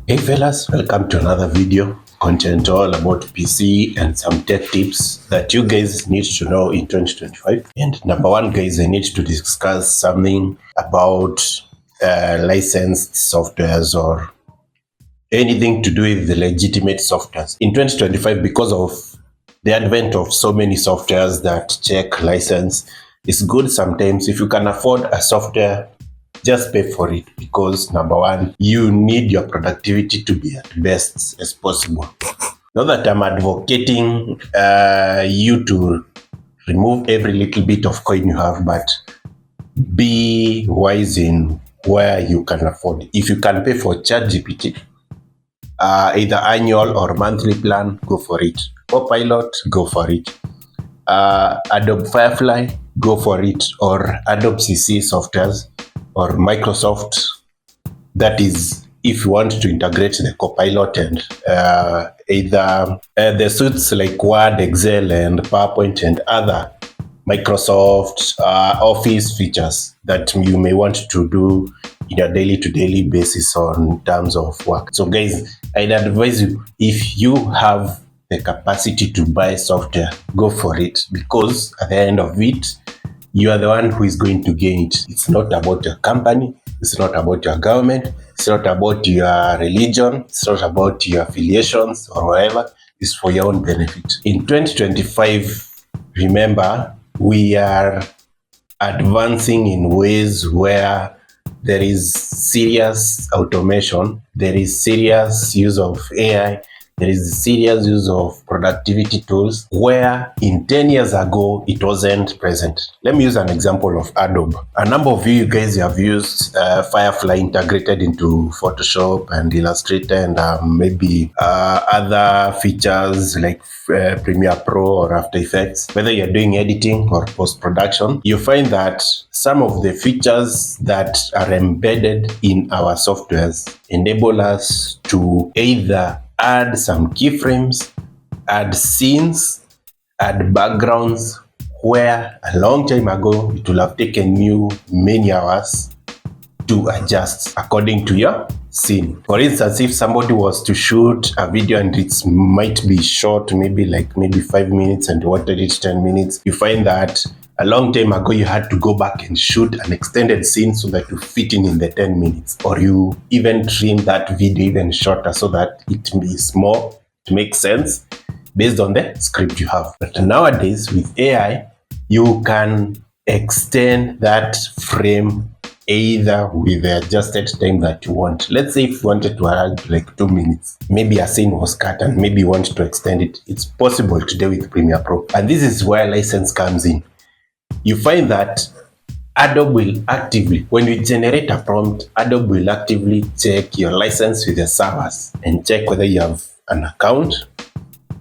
Hey fellas, welcome to another video. Content all about PC and some tech tips that you guys need to know in 2025. And number one, guys, I need to discuss something about licensed softwares or anything to do with the legitimate softwares. In 2025, because of the advent of so many softwares that check license, it's good sometimes if you can afford a software, just pay for it, because number one, you need your productivity to be at best as possible. Not that I'm advocating you to remove every little bit of coin you have, but be wise in where you can afford. If you can pay for ChatGPT, either annual or monthly plan, go for it. Copilot, go for it. Adobe Firefly, go for it. Or Adobe CC softwares, or Microsoft. That is, if you want to integrate the Copilot and either the suites like Word, Excel, and PowerPoint and other Microsoft Office features that you may want to do in a daily-to-daily basis on terms of work. So guys, I'd advise you, if you have the capacity to buy software, go for it, because at the end of it, you are the one who is going to gain it. It's not about your company. It's not about your government. It's not about your religion. It's not about your affiliations or whatever. It's for your own benefit. In 2025, remember, we are advancing in ways where there is serious automation, there is serious use of AI, there is serious use of productivity tools where in 10 years ago it wasn't present. Let me use an example of Adobe. A number of you guys have used Firefly integrated into Photoshop and Illustrator and maybe other features like Premiere Pro or After Effects. Whether you're doing editing or post-production, you find that some of the features that are embedded in our softwares enable us to either add some keyframes, add scenes, add backgrounds, where a long time ago it will have taken you many hours to adjust according to your scene. For instance, if somebody was to shoot a video and it might be short, maybe 5 minutes, and wanted it 10 minutes, you find that a long time ago you had to go back and shoot an extended scene so that you fit in the 10 minutes, or you even trim that video even shorter so that it is more to make sense based on the script you have. But nowadays with AI, you can extend that frame either with the adjusted time that you want. Let's say if you wanted to add like 2 minutes, maybe a scene was cut and maybe you want to extend it, it's possible today with Premiere Pro. And this is where license comes in. You find that Adobe will actively, when you generate a prompt, Adobe will actively check your license with the servers and check whether you have an account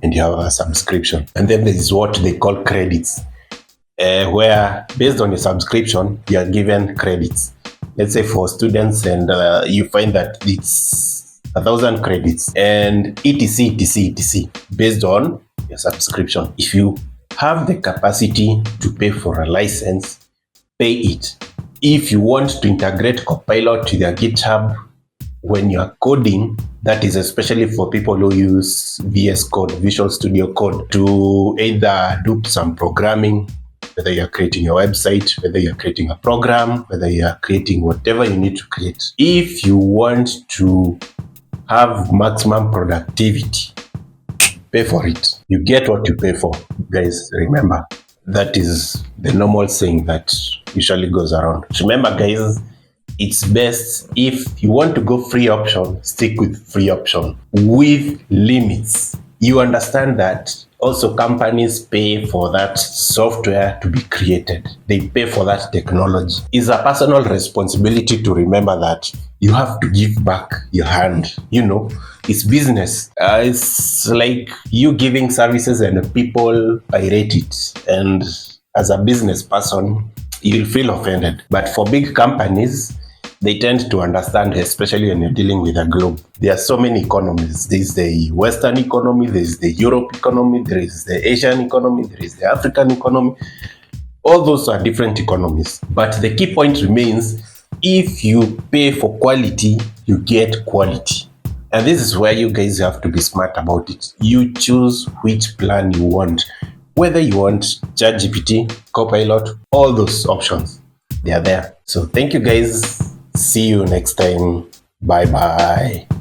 and you have a subscription. And then there is what they call credits, where based on your subscription, you are given credits. Let's say for students, and you find that it's 1,000 credits and etc based on your subscription. If you have the capacity to pay for a license, pay it. If you want to integrate Copilot to their GitHub when you are coding, that is especially for people who use VS Code, Visual Studio Code, to either do some programming, whether you're creating your website, whether you're creating a program, whether you're creating whatever you need to create. If you want to have maximum productivity, pay for it. You get what you pay for. Guys, remember, that is the normal saying that usually goes around. Remember, guys, it's best if you want to go free option, stick with free option with limits. You understand that also companies pay for that software to be created. They pay for that technology. It's a personal responsibility to remember that you have to give back your hand. It's business. It's like you giving services and people pirate it. And as a business person, you'll feel offended. But for big companies, they tend to understand, especially when you're dealing with a globe. There are so many economies. There's the Western economy, there's the Europe economy, there is the Asian economy, there is the African economy. All those are different economies. But the key point remains, if you pay for quality, you get quality. And this is where you guys have to be smart about it. You choose which plan you want, whether you want ChatGPT, Copilot, all those options, they are there. So thank you guys. See you next time. Bye bye.